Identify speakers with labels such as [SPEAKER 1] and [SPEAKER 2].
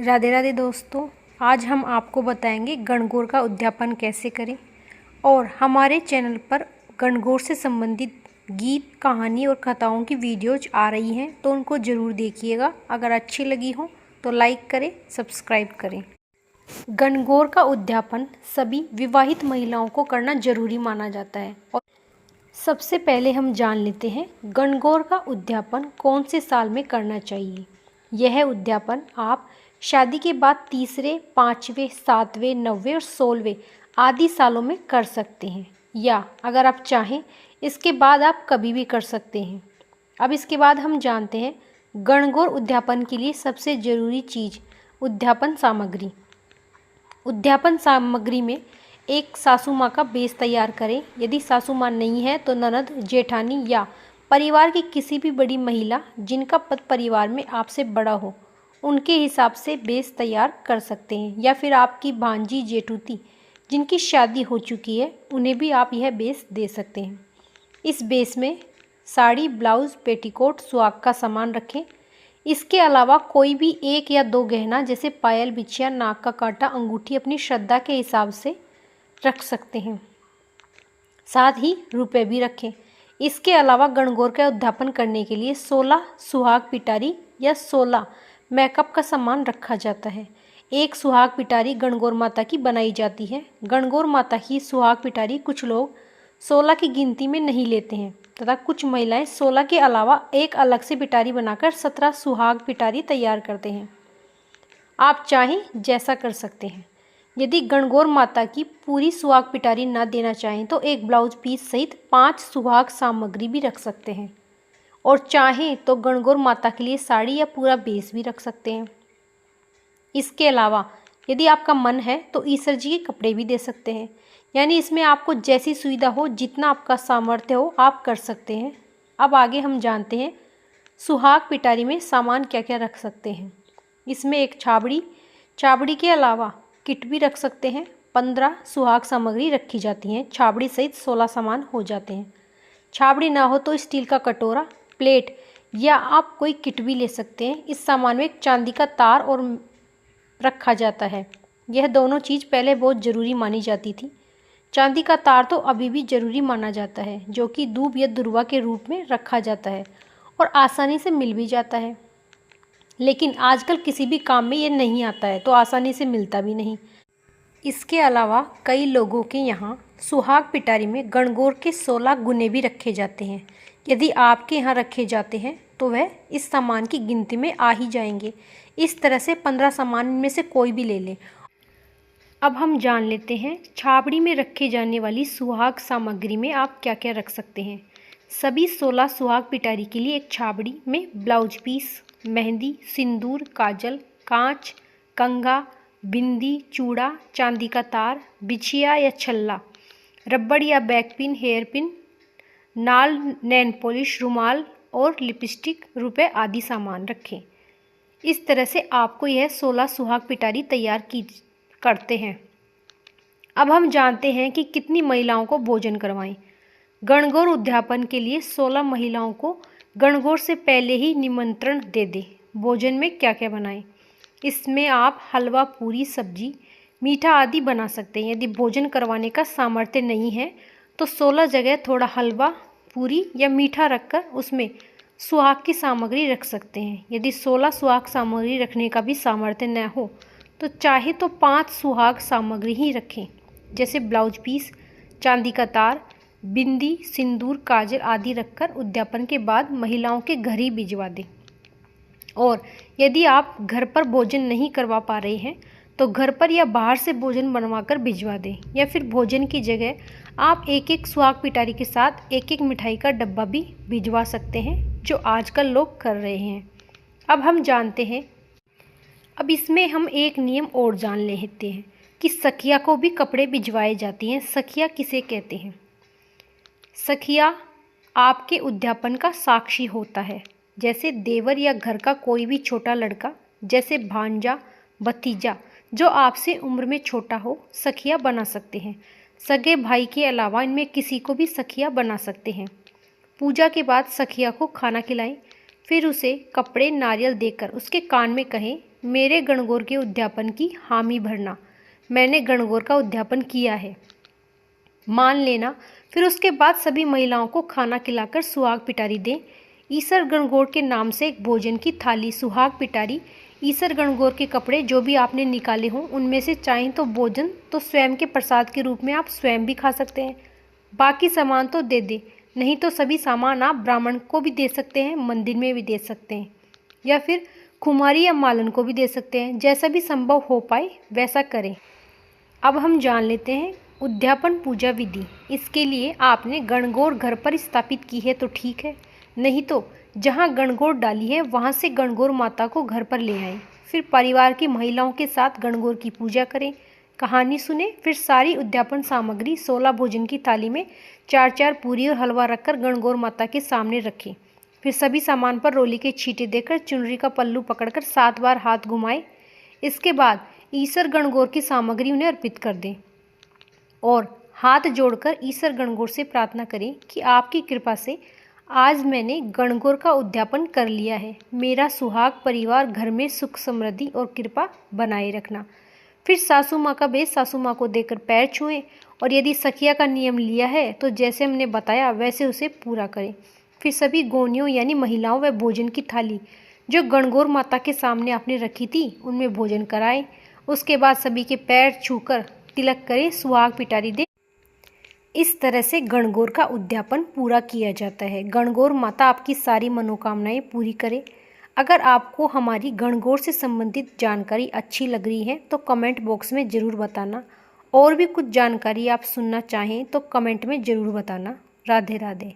[SPEAKER 1] राधे राधे दोस्तों, आज हम आपको बताएंगे गणगौर का उद्यापन कैसे करें। और हमारे चैनल पर गणगौर से संबंधित गीत, कहानी और कथाओं की वीडियोज आ रही हैं, तो उनको ज़रूर देखिएगा। अगर अच्छी लगी हो तो लाइक करें, सब्सक्राइब करें। गणगौर का उद्यापन सभी विवाहित महिलाओं को करना जरूरी माना जाता है। और सबसे पहले हम जान लेते हैं गणगौर का उद्यापन कौन से साल में करना चाहिए। यह उद्यापन आप शादी के बाद तीसरे, पाँचवें, सातवें, 9वें और 16वें आदि सालों में कर सकते हैं, या अगर आप चाहें इसके बाद आप कभी भी कर सकते हैं। अब इसके बाद हम जानते हैं गणगौर उद्यापन के लिए सबसे ज़रूरी चीज़ उद्यापन सामग्री। उद्यापन सामग्री में एक सासू माँ का बेस तैयार करें। यदि सासू माँ नहीं है तो ननद, जेठानी या परिवार की किसी भी बड़ी महिला जिनका पद परिवार में आपसे बड़ा हो, उनके हिसाब से बेस तैयार कर सकते हैं। या फिर आपकी भांजी, जेठूती जिनकी शादी हो चुकी है, उन्हें भी आप यह बेस दे सकते हैं। इस बेस में साड़ी, ब्लाउज़, पेटीकोट, सुहाग का सामान रखें। इसके अलावा कोई भी एक या दो गहना जैसे पायल, बिछिया, नाक का कांटा, अंगूठी अपनी श्रद्धा के हिसाब से रख सकते हैं। साथ ही रुपए भी रखें। इसके अलावा गणगौर का उद्यापन करने के लिए 16 सुहाग पिटारी या 16 मेकअप का सामान रखा जाता है। एक सुहाग पिटारी गणगौर माता की बनाई जाती है। गणगौर माता की सुहाग पिटारी कुछ लोग 16 की गिनती में नहीं लेते हैं तथा कुछ महिलाएं 16 के अलावा एक अलग से पिटारी बनाकर 17 सुहाग पिटारी तैयार करते हैं। आप चाहें जैसा कर सकते हैं। यदि गणगौर माता की पूरी सुहाग पिटारी न देना चाहें तो एक ब्लाउज पीस सहित 5 सुहाग सामग्री भी रख सकते हैं। और चाहें तो गणगौर माता के लिए साड़ी या पूरा बेस भी रख सकते हैं। इसके अलावा यदि आपका मन है तो ईसर जी के कपड़े भी दे सकते हैं। यानी इसमें आपको जैसी सुविधा हो, जितना आपका सामर्थ्य हो, आप कर सकते हैं। अब आगे हम जानते हैं सुहाग पिटारी में सामान क्या क्या रख सकते हैं। इसमें एक छाबड़ी के अलावा किट भी रख सकते हैं। 15 सुहाग सामग्री रखी जाती हैं। छाबड़ी सहित 16 सामान हो जाते हैं। छाबड़ी ना हो तो स्टील का कटोरा, प्लेट या आप कोई किट भी ले सकते हैं। इस सामान में एक चांदी का तार और रखा जाता है। यह दोनों चीज़ पहले बहुत ज़रूरी मानी जाती थी। चांदी का तार तो अभी भी ज़रूरी माना जाता है, जो कि दूब या दुर्वा के रूप में रखा जाता है और आसानी से मिल भी जाता है। लेकिन आजकल किसी भी काम में ये नहीं आता है तो आसानी से मिलता भी नहीं। इसके अलावा कई लोगों के यहाँ सुहाग पिटारी में गणगौर के 16 गुने भी रखे जाते हैं। यदि आपके यहाँ रखे जाते हैं तो वह इस सामान की गिनती में आ ही जाएंगे। इस तरह से 15 सामान में से कोई भी ले लें। अब हम जान लेते हैं छाबड़ी में रखे जाने वाली सुहाग सामग्री में आप क्या क्या रख सकते हैं। सभी 16 सुहाग पिटारी के लिए एक छाबड़ी में ब्लाउज पीस, मेहंदी, सिंदूर, काजल, कांच, कंघा, बिंदी, चूड़ा, चांदी का तार, बिछिया या छल्ला, रबड़ या बैक पिन, हेयर पिन, नाल, नैन पॉलिश, रुमाल और लिपस्टिक, रुपए आदि सामान रखें। इस तरह से आपको यह 16 सुहाग पिटारी तैयार की करते हैं। अब हम जानते हैं कि कितनी महिलाओं को भोजन करवाएं। गणगौर उद्यापन के लिए 16 महिलाओं को गणगौर से पहले ही निमंत्रण दे दें। भोजन में क्या क्या बनाएं? इसमें आप हलवा, पूरी, सब्जी, मीठा आदि बना सकते हैं। यदि भोजन करवाने का सामर्थ्य नहीं है तो 16 जगह थोड़ा हलवा, पूरी या मीठा रखकर उसमें सुहाग की सामग्री रख सकते हैं। यदि 16 सुहाग सामग्री रखने का भी सामर्थ्य न हो तो चाहे तो 5 सुहाग सामग्री ही रखें, जैसे ब्लाउज पीस, चांदी का तार, बिंदी, सिंदूर, काजल आदि रखकर उद्यापन के बाद महिलाओं के घर ही भिजवा दें। और यदि आप घर पर भोजन नहीं करवा पा रहे हैं तो घर पर या बाहर से भोजन बनवाकर भिजवा दें। या फिर भोजन की जगह आप एक एक सुहाग पिटारी के साथ एक एक मिठाई का डब्बा भी भिजवा सकते हैं, जो आजकल लोग कर रहे हैं। अब हम जानते हैं, अब इसमें हम एक नियम और जान लेते हैं कि सखिया को भी कपड़े भिजवाए जाते हैं। सखिया किसे कहते हैं? सखिया आपके उद्यापन का साक्षी होता है। जैसे देवर या घर का कोई भी छोटा लड़का, जैसे भांजा, भतीजा जो आपसे उम्र में छोटा हो, सखिया बना सकते हैं। सगे भाई के अलावा इनमें किसी को भी सखिया बना सकते हैं। पूजा के बाद सखिया को खाना खिलाएं, फिर उसे कपड़े, नारियल देकर उसके कान में कहें मेरे गणगौर के उद्यापन की हामी भरना। मैंने गणगौर का उद्यापन किया है मान लेना। फिर उसके बाद सभी महिलाओं को खाना खिलाकर सुहाग पिटारी दें। ईसर गणगौर के नाम से एक भोजन की थाली, सुहाग पिटारी। ईसर गणगौर के कपड़े जो भी आपने निकाले हों उनमें से चाहें तो भोजन तो स्वयं के प्रसाद के रूप में आप स्वयं भी खा सकते हैं, बाकी सामान तो दे दें। नहीं तो सभी सामान आप ब्राह्मण को भी दे सकते हैं, मंदिर में भी दे सकते हैं, या फिर कुमारी या मालन को भी दे सकते हैं। जैसा भी संभव हो पाए वैसा करें। अब हम जान लेते हैं उद्यापन पूजा विधि। इसके लिए आपने गणगौर घर पर स्थापित की है तो ठीक है, नहीं तो जहां गणगौर डाली है वहां से गणगौर माता को घर पर ले आएं। फिर परिवार की महिलाओं के साथ गणगौर की पूजा करें, कहानी सुने। फिर सारी उद्यापन सामग्री 16 भोजन की थाली में 4-4 पूरी और हलवा रखकर गणगौर माता के सामने रखें। फिर सभी सामान पर रोली के छींटे देकर चुनरी का पल्लू पकड़कर 7 बार हाथ घुमाएं। इसके बाद ईसर गणगौर की सामग्री उन्हें अर्पित कर दें और हाथ जोड़कर ईसर गणगौर से प्रार्थना करें कि आपकी कृपा से आज मैंने गणगौर का उद्यापन कर लिया है। मेरा सुहाग परिवार घर में सुख समृद्धि और कृपा बनाए रखना। फिर सासू माँ का बेस सासू माँ को देकर पैर छुएं और यदि सखिया का नियम लिया है तो जैसे हमने बताया वैसे उसे पूरा करें। फिर सभी गोनियों यानी महिलाओं व भोजन की थाली जो गणगौर माता के सामने आपने रखी थी उनमें भोजन कराएं। उसके बाद सभी के पैर छूकर तिलक करें, सुहाग पिटारी दें। इस तरह से गणगौर का उद्यापन पूरा किया जाता है। गणगौर माता आपकी सारी मनोकामनाएं पूरी करे। अगर आपको हमारी गणगौर से संबंधित जानकारी अच्छी लग रही है तो कमेंट बॉक्स में ज़रूर बताना। और भी कुछ जानकारी आप सुनना चाहें तो कमेंट में ज़रूर बताना। राधे राधे।